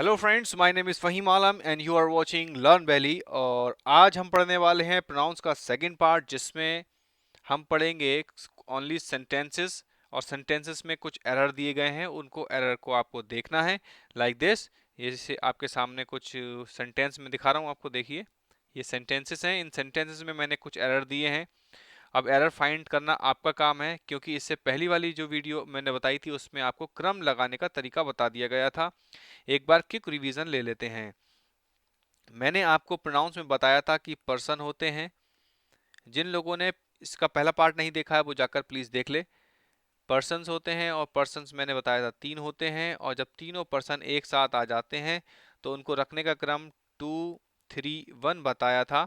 Hello friends, my name is Faheem Alam and you are watching Learn Valley. और आज हम पढ़ने वाले हैं प्रोनाउंस का सेकंड पार्ट, जिसमें हम पढ़ेंगे ओनली सेंटेंसेस। और सेंटेंसेस में कुछ एरर दिए गए हैं, उनको एरर को आपको देखना है लाइक दिस। ये जैसे आपके सामने कुछ सेंटेंस में दिखा रहा हूँ आपको, देखिए ये सेंटेंसेस हैं। इन सेंटेंसेस में मैंने कुछ एरर दिए हैं। अब एरर फाइंड करना आपका काम है, क्योंकि इससे पहली वाली जो वीडियो मैंने बताई थी उसमें आपको क्रम लगाने का तरीका बता दिया गया था। एक बार क्विक रिवीजन ले लेते हैं। मैंने आपको प्रोनाउंस में बताया था कि पर्सन होते हैं। जिन लोगों ने इसका पहला पार्ट नहीं देखा है वो जाकर प्लीज देख ले। पर्सन्स होते हैं, और पर्सन्स मैंने बताया था तीन होते हैं, और जब तीनों पर्सन एक साथ आ जाते हैं तो उनको रखने का क्रम 2 3 1 बताया था।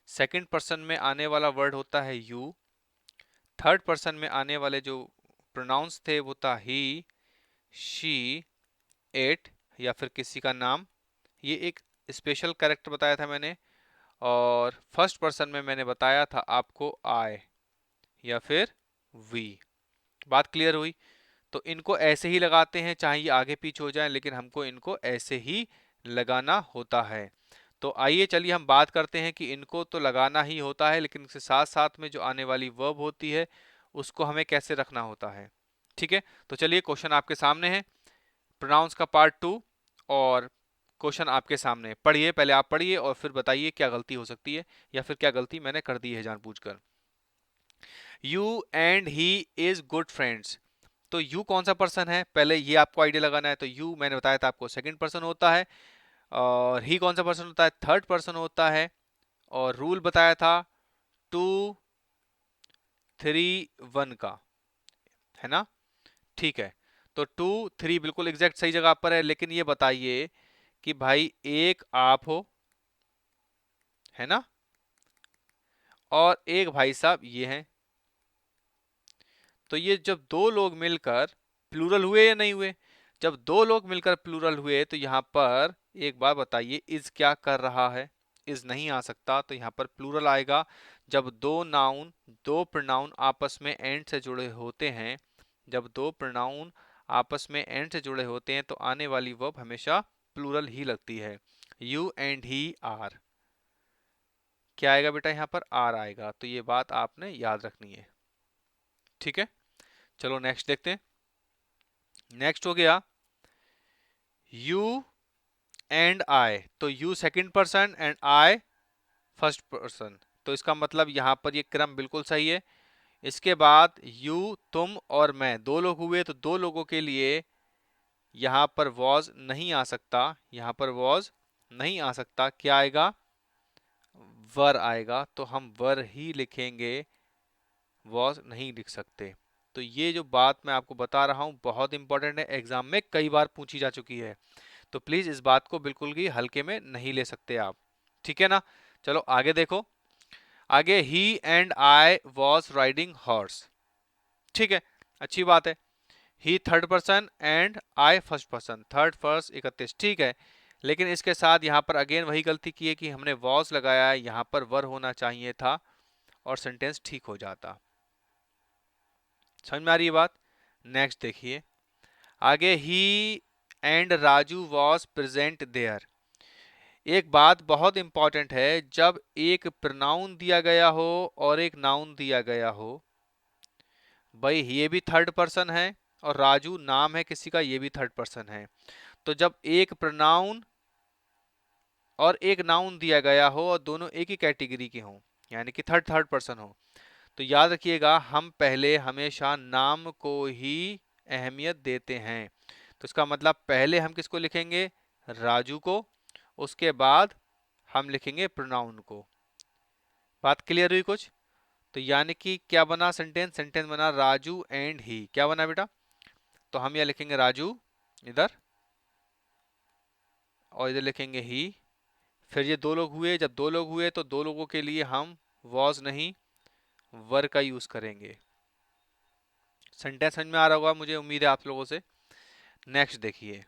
सेकंड पर्सन में आने वाला वर्ड होता है यू। थर्ड पर्सन में आने वाले जो प्रोनाउंस थे वो था ही, शी, इट, या फिर किसी का नाम। ये एक स्पेशल कैरेक्टर बताया था मैंने। और फर्स्ट पर्सन में मैंने बताया था आपको आई या फिर वी। बात क्लियर हुई? तो इनको ऐसे ही लगाते हैं, चाहे ये आगे पीछे हो जाए, लेकिन हमको इनको ऐसे ही लगाना होता है। तो आइए चलिए हम बात करते हैं कि इनको तो लगाना ही होता है, लेकिन इसके साथ साथ में जो आने वाली वर्ब होती है उसको हमें कैसे रखना होता है। ठीक है, तो चलिए क्वेश्चन आपके सामने है, प्रोनाउंस का पार्ट 2। और क्वेश्चन आपके सामने है। पढ़िए, पहले आप पढ़िए और फिर बताइए क्या गलती हो सकती है, या फिर क्या गलती मैंने कर दी है जानबूझकर। You and he is good friends. तो यू कौन सा पर्सन है, पहले ये आपको आइडिया लगाना है। तो यू मैंने बताया था आपको सेकंड पर्सन होता है, और ही कौन सा पर्सन होता है, थर्ड पर्सन होता है। और रूल बताया था 2 3 1 का, है ना? ठीक है, तो 2 3 बिल्कुल एग्जैक्ट सही जगह पर है। लेकिन ये बताइए कि भाई एक आप हो, है ना, और एक भाई साहब ये हैं। तो ये जब दो लोग मिलकर प्लूरल हुए या नहीं हुए? जब दो लोग मिलकर प्लूरल हुए तो यहाँ पर एक बात बताइए, इज क्या कर रहा है? इज नहीं आ सकता, तो यहाँ पर प्लूरल आएगा। जब दो प्रोनाउन आपस में एंड से जुड़े होते हैं, जब दो प्रोनाउन आपस में एंड से जुड़े होते हैं तो आने वाली वर्ब हमेशा प्लूरल ही लगती है। यू एंड ही आर, क्या आएगा बेटा? यहाँ पर आर आएगा। तो ये बात आपने याद रखनी है। ठीक है, चलो नेक्स्ट देखते हैं। नेक्स्ट हो गया यू एंड आई। तो you second person and I first person, तो इसका मतलब यहाँ पर ये क्रम बिल्कुल सही है। इसके बाद यू, तुम और मैं, दो लोग हुए तो दो लोगों के लिए यहाँ पर वॉज नहीं आ सकता। यहाँ पर वॉज नहीं आ सकता, क्या आएगा? वर आएगा। तो हम वर ही लिखेंगे, वॉज नहीं लिख सकते। तो ये जो बात मैं आपको बता रहा हूँ बहुत इंपॉर्टेंट है, एग्जाम में कई बार पूछी जा चुकी है। तो प्लीज इस बात को बिल्कुल भी हल्के में नहीं ले सकते आप। ठीक है ना? चलो आगे देखो। आगे he and I was riding horse. ठीक है, अच्छी बात है। He third person and I first person, third first 31, ठीक है। लेकिन इसके साथ यहाँ पर अगेन वही गलती की है कि हमने वॉज लगाया है, यहाँ पर वर होना चाहिए था और सेंटेंस ठीक हो जाता। समझ में आ रही है बात? नेक्स्ट देखिए। आगे he and Raju was present there. एक बात बहुत इंपॉर्टेंट है, जब एक प्रोनाउन दिया गया हो और एक नाउन दिया गया हो, भाई ये भी थर्ड पर्सन है और राजू नाम है किसी का, ये भी थर्ड पर्सन है। तो जब एक प्रोनाउन और एक नाउन दिया गया हो और दोनों एक ही कैटेगरी के हों, यानी कि थर्ड थर्ड पर्सन हो, तो याद रखिएगा हम पहले हमेशा नाम को ही अहमियत देते हैं। तो इसका मतलब पहले हम किसको लिखेंगे? राजू को। उसके बाद हम लिखेंगे प्रोनाउन को। बात क्लियर हुई कुछ? तो यानी कि क्या बना सेंटेंस? सेंटेंस बना राजू एंड ही। क्या बना बेटा? तो हम यह लिखेंगे राजू इधर, और इधर लिखेंगे ही। फिर ये दो लोग हुए, जब दो लोग हुए तो दो लोगों के लिए हम वॉज नहीं वर का यूज करेंगे। सेंटेंस समझ में आ रहा होगा, मुझे उम्मीद है आप लोगों से। नेक्स्ट देखिए।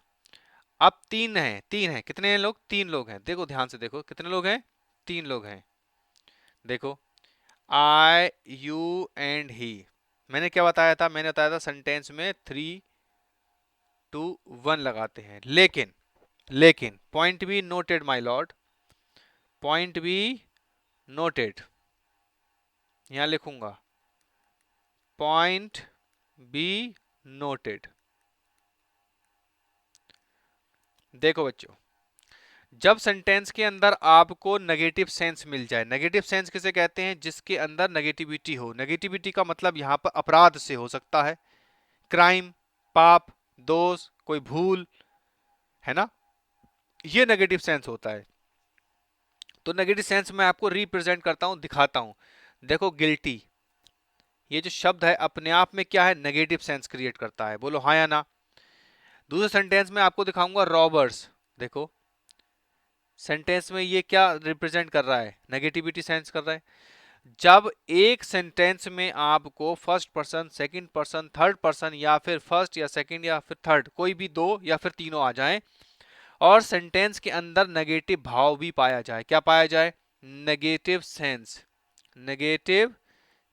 अब तीन है, कितने हैं लोग? तीन लोग हैं। देखो ध्यान से देखो, कितने लोग हैं? तीन लोग हैं। देखो, आई, यू एंड ही। मैंने क्या बताया था? मैंने बताया था सेंटेंस में 3 2 1 लगाते हैं। लेकिन लेकिन point be noted my Lord, point be noted, यहां लिखूंगा पॉइंट बी नोटेड। देखो बच्चों, जब सेंटेंस के अंदर आपको नेगेटिव सेंस मिल जाए, नेगेटिव सेंस किसे कहते हैं, जिसके अंदर नेगेटिविटी हो, नेगेटिविटी का मतलब यहां पर अपराध से हो सकता है, क्राइम, पाप, दोष, कोई भूल, है ना, ये नेगेटिव सेंस होता है। तो नेगेटिव सेंस मैं आपको रिप्रेजेंट करता हूं, दिखाता हूं। देखो गिल्टी, ये जो शब्द है अपने आप में क्या है, नेगेटिव सेंस क्रिएट करता है, बोलो हाँ या ना। दूसरे सेंटेंस में आपको दिखाऊंगा रॉबर्स, देखो सेंटेंस में ये क्या रिप्रेजेंट कर रहा है, नेगेटिविटी सेंस कर रहा है। जब एक सेंटेंस में आपको first person, second person, third person, या फिर फर्स्ट या सेकंड या फिर थर्ड, कोई भी दो या फिर तीनों आ जाएं, और सेंटेंस के अंदर नेगेटिव भाव भी पाया जाए, क्या पाया जाए, नेगेटिव सेंस, नेगेटिव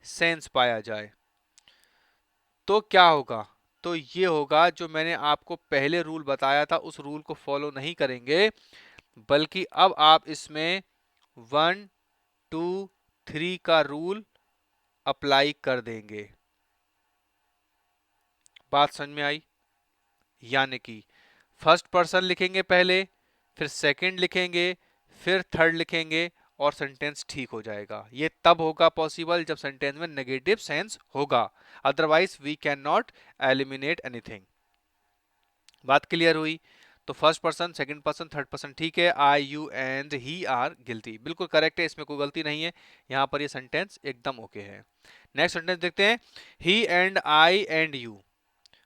सेंस पाया जाए, तो क्या होगा, तो ये होगा जो मैंने आपको पहले रूल बताया था, उस रूल को फॉलो नहीं करेंगे, बल्कि अब आप इसमें 1 2 3 का रूल अप्लाई कर देंगे। बात समझ में आई? यानी कि फर्स्ट पर्सन लिखेंगे पहले, फिर सेकंड लिखेंगे, फिर थर्ड लिखेंगे, और सेंटेंस ठीक हो जाएगा। ये तब होगा पॉसिबल जब सेंटेंस में नेगेटिव सेंस होगा, otherwise we can not eliminate anything. बात क्लियर हुई? तो first person, second person, third person, ठीक है। I, you and he are guilty, बिल्कुल करेक्ट है, इसमें कोई गलती नहीं है, यहां पर ये सेंटेंस एकदम ओके है। नेक्स्ट सेंटेंस देखते हैं, he and I and you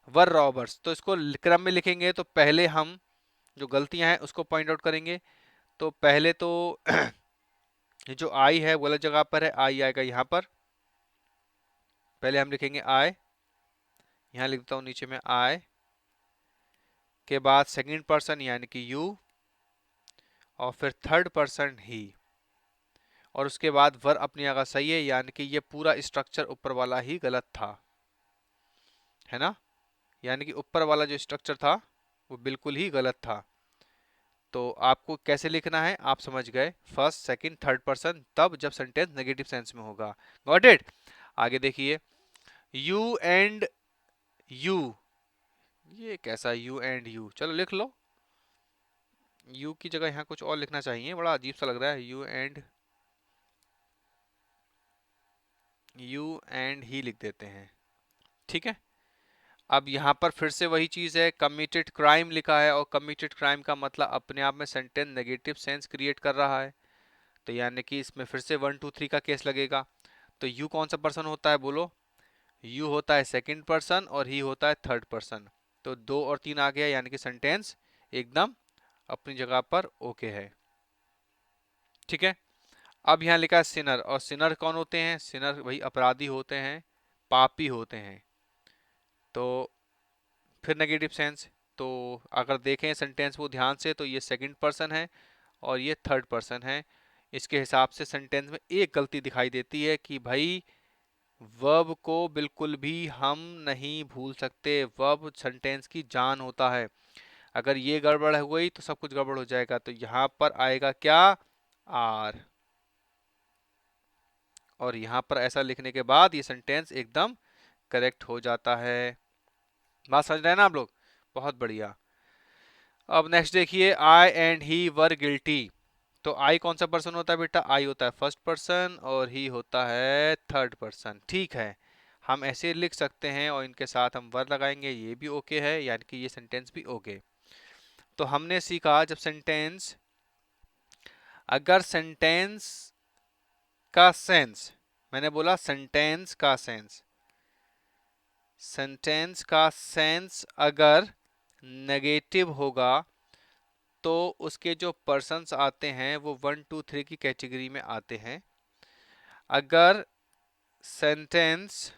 were robbers. तो इसको क्रम में लिखेंगे, तो पहले हम जो गलतियां हैं उसको पॉइंट आउट करेंगे। तो पहले तो ये जो आई है गलत जगह पर है, आई आएगा यहाँ पर, पहले हम लिखेंगे आई, यहाँ लिख देता हूँ नीचे में आई, के बाद सेकंड पर्सन यानी कि यू, और फिर थर्ड पर्सन ही, और उसके बाद वर अपनी जगह सही है, यानी कि ये पूरा स्ट्रक्चर ऊपर वाला ही गलत था, है ना, यानी कि ऊपर वाला जो स्ट्रक्चर था वो बिल्कुल ही गलत था। तो आपको कैसे लिखना है आप समझ गए, फर्स्ट सेकंड थर्ड पर्सन, तब जब सेंटेंस नेगेटिव सेंस में होगा। Got it? आगे देखिए, यू एंड यू, ये कैसा यू एंड यू, चलो लिख लो, यू की जगह यहाँ कुछ और लिखना चाहिए, बड़ा अजीब सा लग रहा है, यू एंड ही लिख देते हैं, ठीक है। अब यहाँ पर फिर से वही चीज है, कमिटेड क्राइम लिखा है, और कमिटेड क्राइम का मतलब अपने आप में सेंटेंस नेगेटिव सेंस क्रिएट कर रहा है, तो यानी कि इसमें फिर से 1 2 3 का केस लगेगा। तो यू कौन सा पर्सन होता है, बोलो, यू होता है सेकंड पर्सन और ही होता है थर्ड पर्सन, तो 2 और 3 आ गया, यानी कि सेंटेंस एकदम अपनी जगह पर ओके है, ठीक है। अब यहाँ लिखा है सिनर, और सिनर कौन होते हैं, सिनर वही अपराधी होते हैं, पापी होते हैं, तो फिर नेगेटिव सेंस। तो अगर देखें सेंटेंस को ध्यान से, तो ये सेकंड पर्सन है और ये थर्ड पर्सन है, इसके हिसाब से सेंटेंस में एक गलती दिखाई देती है कि भाई वर्ब को बिल्कुल भी हम नहीं भूल सकते, वर्ब सेंटेंस की जान होता है, अगर ये गड़बड़ हो गई तो सब कुछ गड़बड़ हो जाएगा। तो यहाँ पर आएगा क्या, आर, और यहाँ पर ऐसा लिखने के बाद ये सेंटेंस एकदम करेक्ट हो जाता है। बात समझ रहे हैं ना आप लोग? बहुत बढ़िया। अब नेक्स्ट देखिए, आई एंड ही वर गिल्टी। तो आई कौन सा पर्सन होता है बेटा, आई होता है फर्स्ट पर्सन और ही होता है थर्ड पर्सन, ठीक है। हम ऐसे लिख सकते हैं और इनके साथ हम वर लगाएंगे, ये भी ओके है, यानी कि ये सेंटेंस भी ओके। तो हमने सीखा जब सेंटेंस, अगर सेंटेंस का सेंस, मैंने बोला सेंटेंस का सेंस, सेंटेंस का सेंस अगर नेगेटिव होगा तो उसके जो पर्सन्स आते हैं वो 1 2 3 की कैटेगरी में आते हैं। अगर सेंटेंस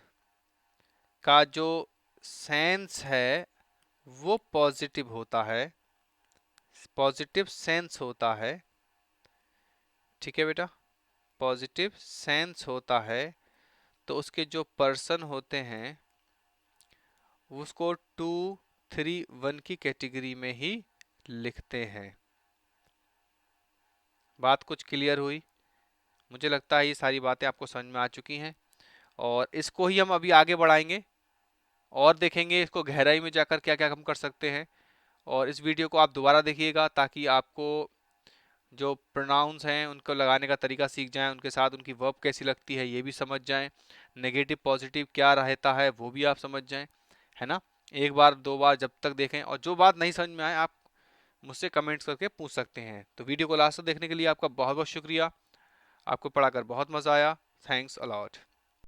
का जो सेंस है वो पॉजिटिव होता है, पॉजिटिव सेंस होता है, ठीक है बेटा, पॉजिटिव सेंस होता है, तो उसके जो पर्सन होते हैं उसको 2 3 1 की कैटेगरी में ही लिखते हैं। बात कुछ क्लियर हुई? मुझे लगता है ये सारी बातें आपको समझ में आ चुकी हैं और इसको ही हम अभी आगे बढ़ाएंगे और देखेंगे इसको गहराई में जाकर क्या क्या हम कर सकते हैं। और इस वीडियो को आप दोबारा देखिएगा ताकि आपको जो प्रोनाउंस हैं उनको लगाने का तरीका सीख जाएं, उनके साथ उनकी वर्ब कैसी लगती है ये भी समझ जाएं, नेगेटिव पॉजिटिव क्या रहता है वो भी आप समझ जाएं, है ना। एक बार दो बार जब तक देखें और जो बात नहीं समझ में आए आप मुझसे कमेंट्स करके पूछ सकते हैं। तो वीडियो को लास्ट तक देखने के लिए आपका बहुत बहुत शुक्रिया। आपको पढ़ाकर बहुत मज़ा आया। Thanks a lot.